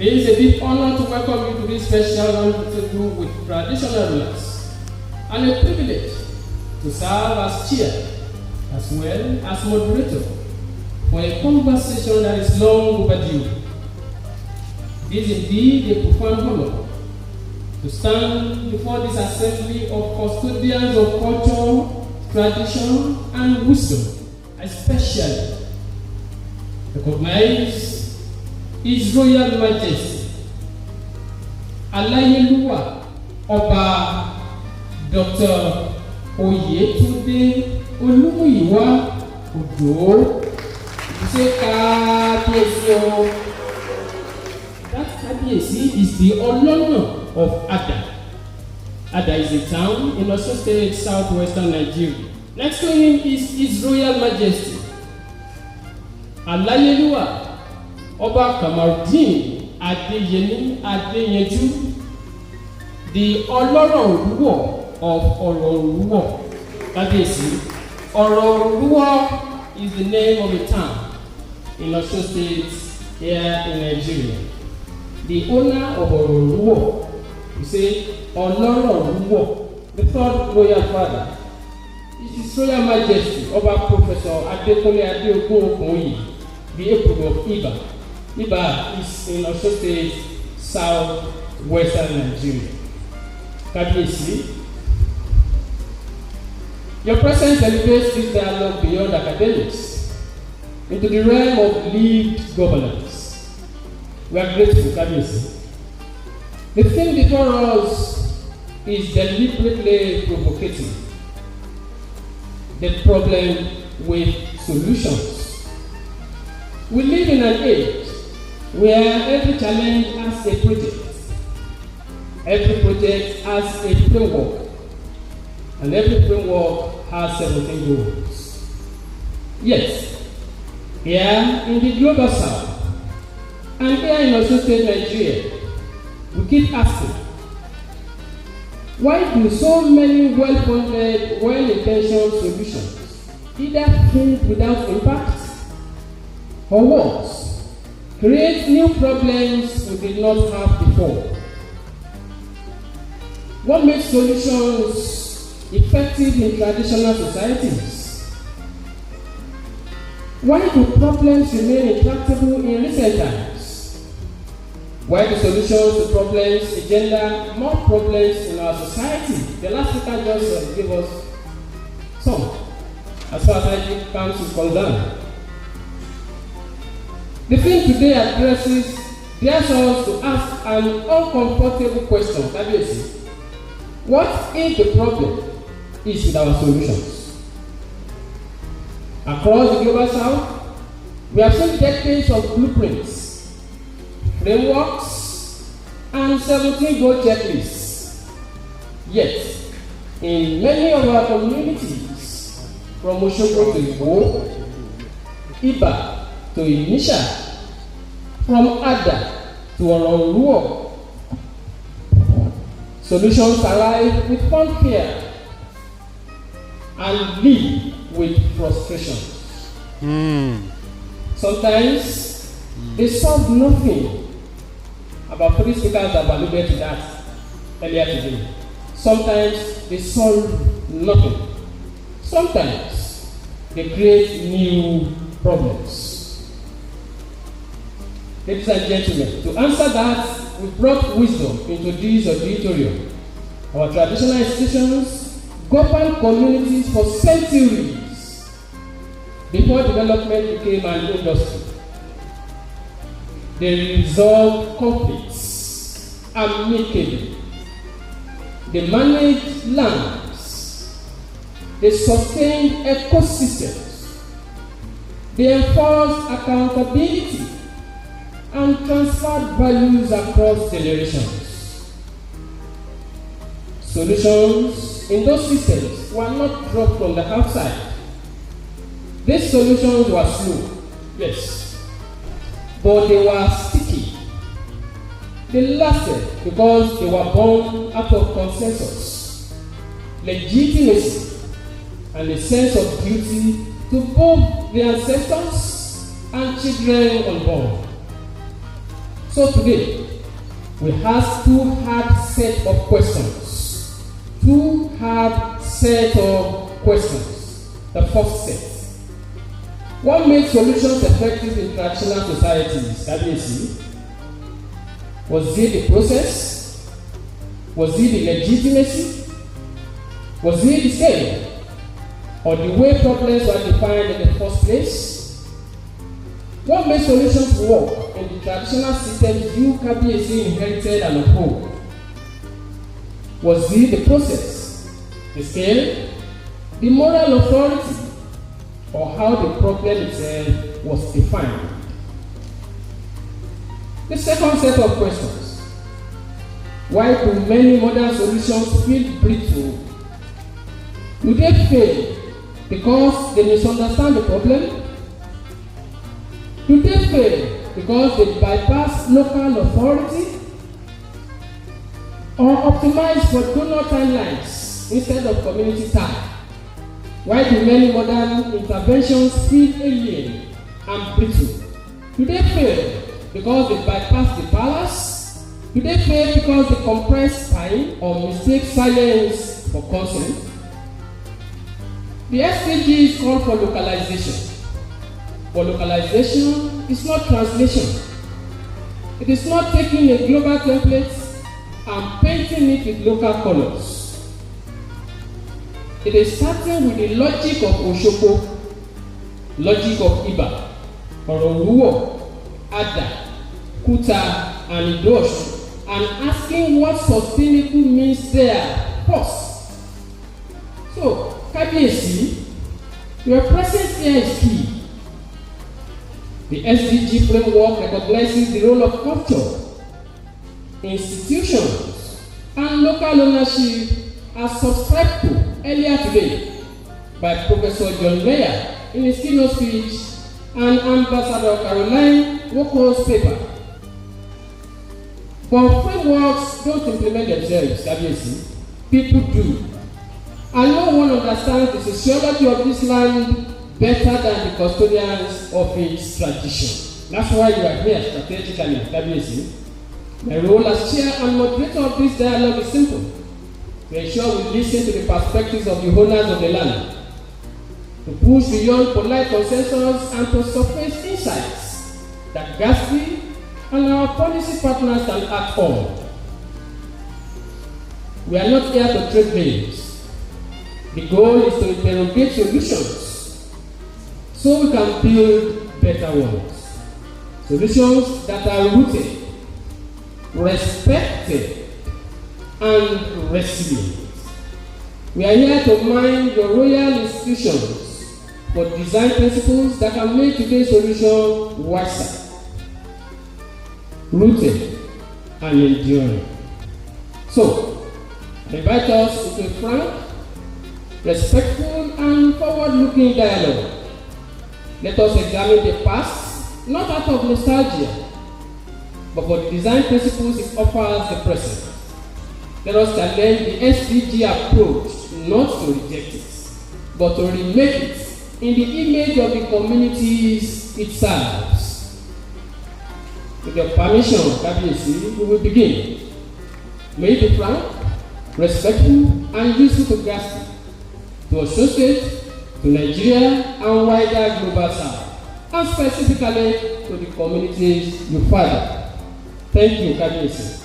It is a big honor to welcome you to this special roundtable with traditional rulers, and a privilege to serve as chair as well as moderator for a conversation that is long overdue. It is indeed a profound honor to stand before this assembly of custodians of culture, tradition, and wisdom, especially recognize His Royal Majesty Alamu Ọba Dr. Oyetunde Olumuyiwa Ojo. That Kabiyesi is the Olona of Ada. Ada is a town in Osun State, southwestern Nigeria. Next to him is His Royal Majesty Alayeluwa Ọba Kamarudin Adeyemi Adeyanju, the Ọlọ́rọ̀ Òrùwọ̀ of Ọ̀rọ̀ Òrùwọ̀. Kabiyesi, Ọ̀rọ̀ Òrùwọ̀ is the name of a town in Osun State here in Nigeria. The owner of Ọ̀rọ̀ Òrùwọ̀, you say Ọlọ́rọ̀ Òrùwọ̀, the third royal father, is His Royal Majesty Ọba Professor Adekunle Adeogun Ogunyi, the April of Iba. Iba is in Osun State, southwestern Nigeria. Kabiyesi, your presence elevates this dialogue beyond academics into the realm of lived governance. We are grateful, Kabiyesi. The thing before us is deliberately provocative. The problem with solutions. We live in an age where every challenge has a project. Every project has a framework. And every framework has 17 goals. Yes, here in the global south, and here in Osun State, Nigeria, we keep asking, why do so many well-funded, well-intentioned solutions either fail without impact, or worse, create new problems we did not have before? What makes solutions effective in traditional societies? Why do problems remain intractable in recent times? Why do solutions to problems engender more problems in our society? The last speaker just gave us some, as far as I comes is concerned. The thing today addresses dares us to ask an uncomfortable question. Kabiyesi, what if the problem is with our solutions? Across the global south, we have seen decades of blueprints, frameworks, and 17 goal checklists. Yet, in many of our communities, from Osogbo to Igbo, Iba to Inisha, from Ada to Ọ̀rọ̀ Òrùwọ̀, solutions arrive with fanfare and leave with frustration. Sometimes they solve nothing. About 3 speakers have alluded to that earlier today. Sometimes they solve nothing. Sometimes they create new problems. Ladies and gentlemen, to answer that, we brought wisdom into this auditorium. Our traditional institutions governed communities for centuries before development became an industry. They resolved conflicts amicably. They managed lands. They sustained ecosystems. They enforced accountability and transferred values across generations. Solutions in those systems were not dropped from the outside. These solutions were slow, yes, but they were sticky. They lasted because they were born out of consensus, legitimacy, and a sense of duty to both the ancestors and children unborn. So today, we have two hard set of questions. Two hard set of questions. The first set. What makes solutions effective in traditional societies? KBC? Was it the process? Was it the legitimacy? Was it the scale? Or the way problems were defined in the first place? What makes solutions work in the traditional systems you KBC inherited and uphold? Was it the process, the scale, the moral authority, or how the problem itself was defined? The second set of questions. Why do many modern solutions feel brittle? Do they fail because they misunderstand the problem? Do they fail because they bypass local authority? Or optimize for donor timelines instead of community time? Why do many modern interventions feel alien and brittle? Do they fail because they bypass the palace? Do they fail because they compress time or mistake silence for consent? The SDGs call for localization. But localization is not translation. It is not taking a global template and painting it with local colors. It is starting with the logic of Oshoko, logic of Iba, Ororuwo, Ada, Kuta, and Idosh, and asking what sustainable means there first. So, KBC, your presence here is key. The SDG framework recognizes the role of culture, institutions, and local ownership as subscribed to earlier today by Professor John Mayer in his keynote speech and Ambassador Caroline Woko's paper. But frameworks don't implement themselves, KBC. People do. And no one understands the sociology of this land better than the custodians of its tradition. That's why you are here strategically, KBC. My role as chair and moderator of this dialogue is simple: to ensure we listen to the perspectives of the owners of the land, to push beyond polite consensus and to surface insights that GASP and our policy partners can act on. We are not here to trade names. The goal is to interrogate solutions so we can build better ones. Solutions that are rooted, respected, and resilient. We are here to mine your royal institutions for design principles that can make today's solution wiser, rooted, and enduring. So, I invite us into a frank, respectful, and forward-looking dialogue. Let us examine the past, not out of nostalgia, but for the design principles it offers the present. Let us challenge the SDG approach, not to reject it, but to remake it in the image of the communities it serves. With your permission, KBC, we will begin. May it be frank, respectful, and useful to GASP, to associate, to Nigeria and wider global south, and specifically to the communities you father. Thank you, KBC.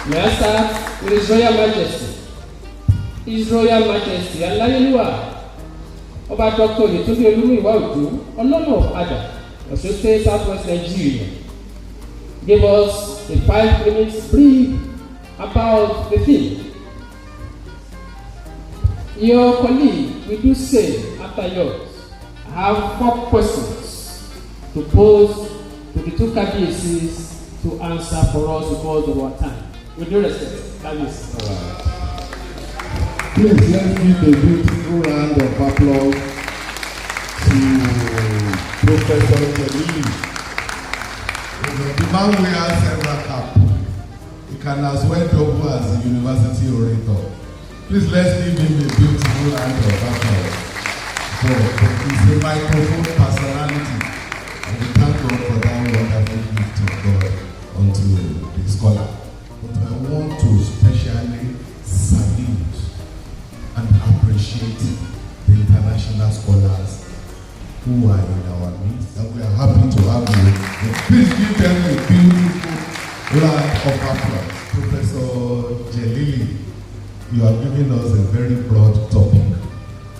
May I start with His Royal Majesty? His Royal Majesty, Alamu, Oba Dr. Yetunde Olumuyiwa Ojo, Alamu of Ada, Osun State, Southwest Nigeria, gave us a 5 minutes brief about the theme. Your colleague will do same after yours. I have 4 questions to pose to the 2 KBCs to answer for us because of our time. With due respect, KBC. Please let's give a beautiful round of applause to Professor Kelly. The man wears several caps. He can as well double as a university orator. Please let's give him a beautiful round of applause. So he's a microphone personality, and we thank unto the scholar. But I want to specially salute and appreciate the international scholars who are in our midst, and we are happy to have you. Please give them a beautiful round of applause. Professor Jelili, you are giving us a very broad topic,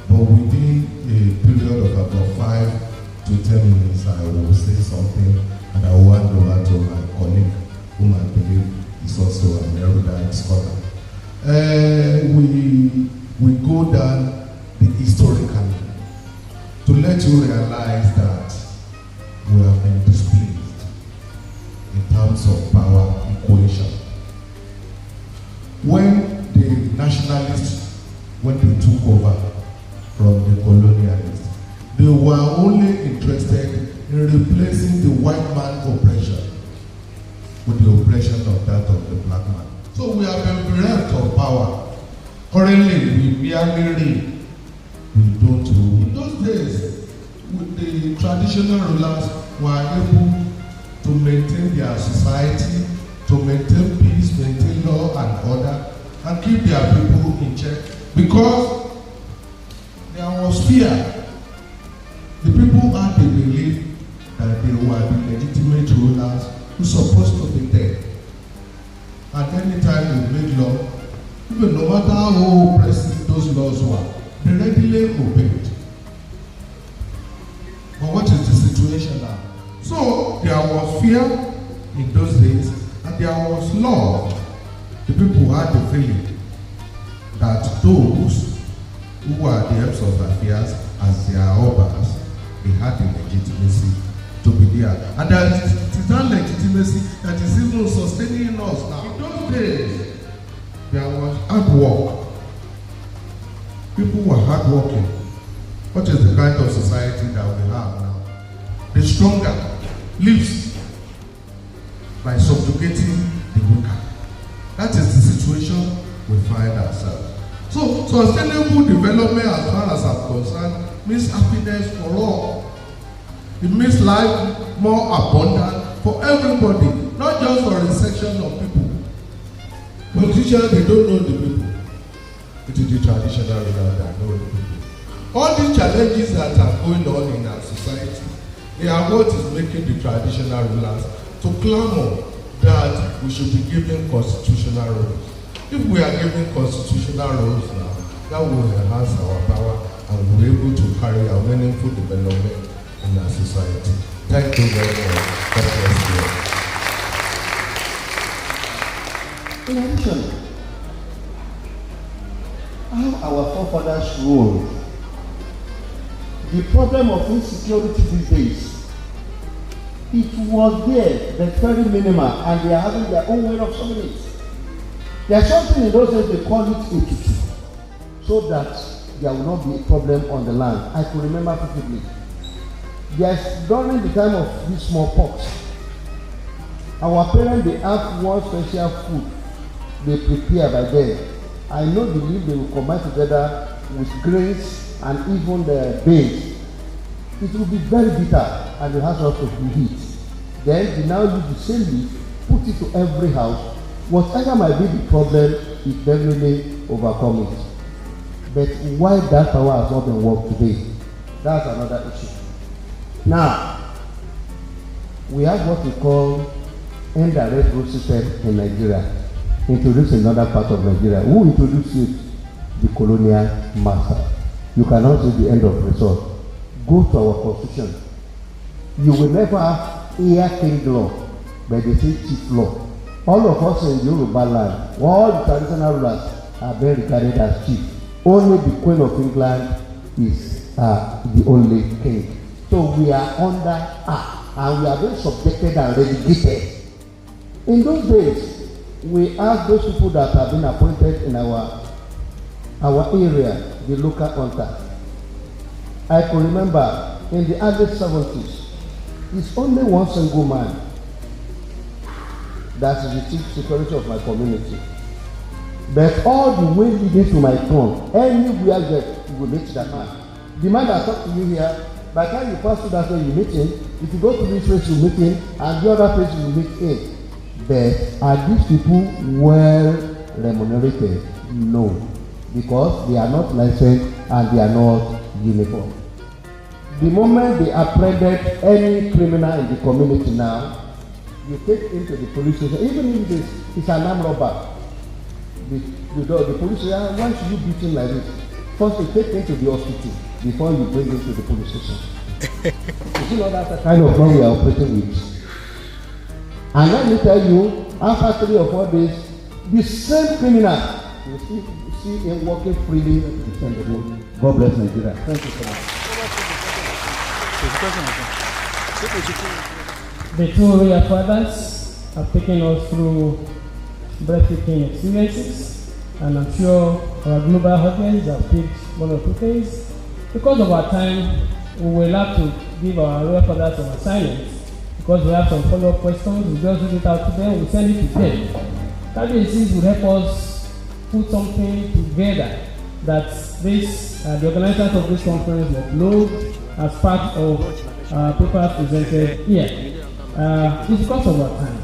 but within a period of about 5 to 10 minutes, I will say something, and I will hand over to my colleague, whom I believe is also an erudite scholar. We go down the historical to let you realize that we have been displeased in terms of power equation. When the nationalists, when they took over from the colonialists, they were only interested in replacing the white man oppression with the oppression of that of the black man. So we have been bereft of power. Currently, we barely read. We don't rule. In those days, the traditional rulers were able to maintain their society, to maintain peace, maintain law and order, and keep their people in check, because there was fear. The people had the belief that they were the legitimate rulers who supposed to be there. At any time they made law, even no matter how oppressive those laws were, they readily obeyed. But what is the situation now? So there was fear in those days, and there was love. The people had the feeling that those who were the heads of affairs as their obas, they had the legitimacy to be there. And that is that legitimacy that is even sustaining us now. In those days, there was hard work. People were hardworking. What is the kind of society that we have now? The stronger lives by subjugating the weaker. That is the situation we find ourselves. So, sustainable development, as far as I'm concerned, means happiness for all. It makes life more abundant for everybody, not just for a section of people. Politicians, they don't know the people. It is the traditional rulers that know the people. All these challenges that are going on in our society, they are what is making the traditional rulers to clamor that we should be given constitutional roles. If we are given constitutional roles now, that will enhance our power and we'll be able to carry out meaningful development in our society. Thank you very much. God bless you. In addition, how our forefathers ruled, the problem of insecurity these days, it was there, but very minimal, and they are having their own way of solving it. There's something in those days they call it etutu, so that there will not be a problem on the land. I can remember vividly. Yes, during the time of this smallpox, our parents, they have one special food they prepare by them. I know the leaf they will combine together with grains and even the beans. It will be very bitter and it has lots of heat. Then they now use the same leaf, put it to every house. Whatever might be the problem, it definitely overcome it. But why that power has not been worked today? That's another issue. Now, we have what we call indirect road system in Nigeria, introduced in another part of Nigeria. Who introduced it? The colonial master. You cannot say the end of resort. Go to our constitution. You will never have heir king law, but they say chief law. All of us in Yoruba land, all the traditional rulers are very regarded as chief. Only the Queen of England is the only king. So we are under and we are very subjected and relegated. In those days, we ask those people that have been appointed in our area, the local hunters. I can remember in the early 70s, it's only one single man that is the chief security of my community. But all the way leading to my town, anywhere that you will meet that man. The man that talked to you here, by the time you pass through that way, you meet him. If you go to this place, you meet him, and the other place, you meet him. But are these people well remunerated? No, because they are not licensed and they are not uniform. The moment they apprehended any criminal in the community now, you take him to the police station, even if it's an armed robber. The police say, why should you beat him like this? First, you take him to the hospital before you bring him to the police station. You know that's the kind of law we are operating with. And let me tell you, after 3 or 4 days, the same criminal, you see him walking freely to the center. God bless Nigeria. Thank you so much. The two royal fathers have taken us through breathtaking experiences, and I'm sure our global audience have picked one or two things. Because of our time, we will have to give our royal fathers some assignments, because we have some follow-up questions. We just read it out to them, we send it to them. KBC will help us put something together that this, the organizers of this conference will upload as part of papers presented here. It's because of our time.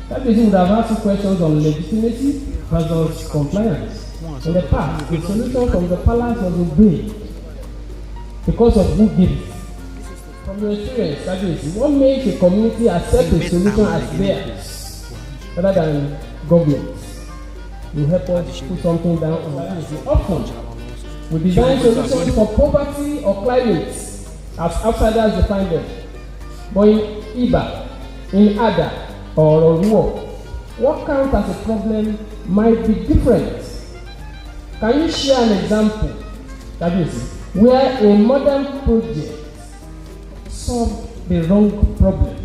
KBC would have asked questions on legitimacy versus compliance. In the past, the solution from the palace was obeyed because of who gives. From your experience, KBC, what makes a community accept a solution as theirs rather than government? You help us put something down on KBC. Often, we design solutions for poverty or climate as outsiders define them. But in Iba, in Ada, or war, what counts as a problem might be different. Can you share an example, KBC, where a modern project solved the wrong problem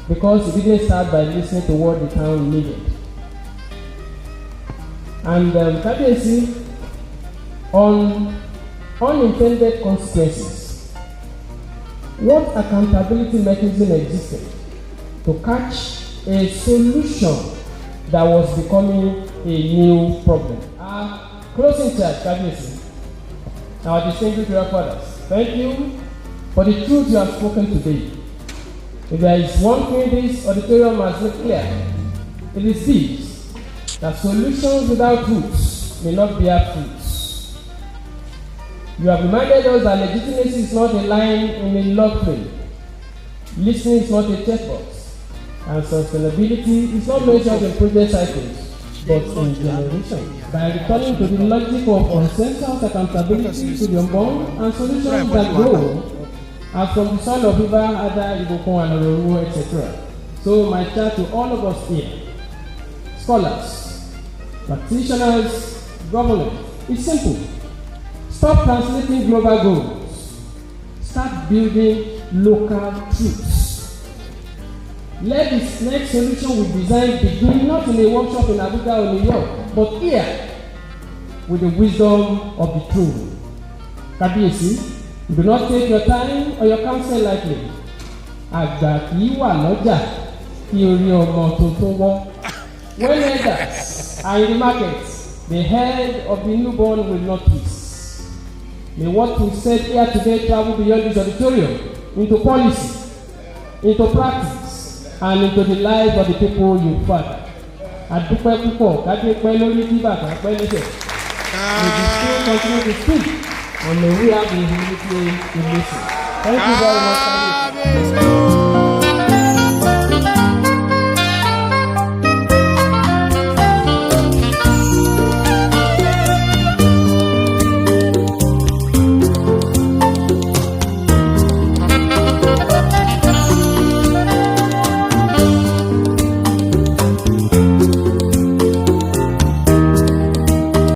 because it didn't start by listening to what the town needed? And KBC, on unintended consequences, what accountability mechanism existed to catch a solution that was becoming a new problem? Closing charge, KBC. Our distinguished fathers, thank you for the truth you have spoken today. If there is one thing this auditorium has made clear, it is this: that solutions without roots may not bear fruits. You have reminded us that legitimacy is not a line in a log frame, listening is not a checkbox, and sustainability is not measured in project cycles, but in generations. By returning to the logic of consensus, accountability to the unborn, and solutions that grow as from the soil of River, Ada, Ibokon, and Ororuo, etc. So my charge to all of us here, scholars, practitioners, government, is simple. Stop translating global goals. Start building local truths. Let this next solution we design begin not in a workshop in Abuja or New York, but here with the wisdom of the truth. KBC, do not take your time or your counsel lightly. Àgbà kì í wà lọ́jà kí orí ọmọ tuntun wọ́. When elders are in the market, the head of the newborn will not twist. May what we said here today travel beyond this auditorium into policy, into practice, and into the lives of the people you father. Adúpẹ́ púpọ̀ kájú pẹ́ lórí bí bàtà pẹ́ lẹ́sẹ̀. May the spirit continue to speak, and may we have the humility to listen. Thank you very much.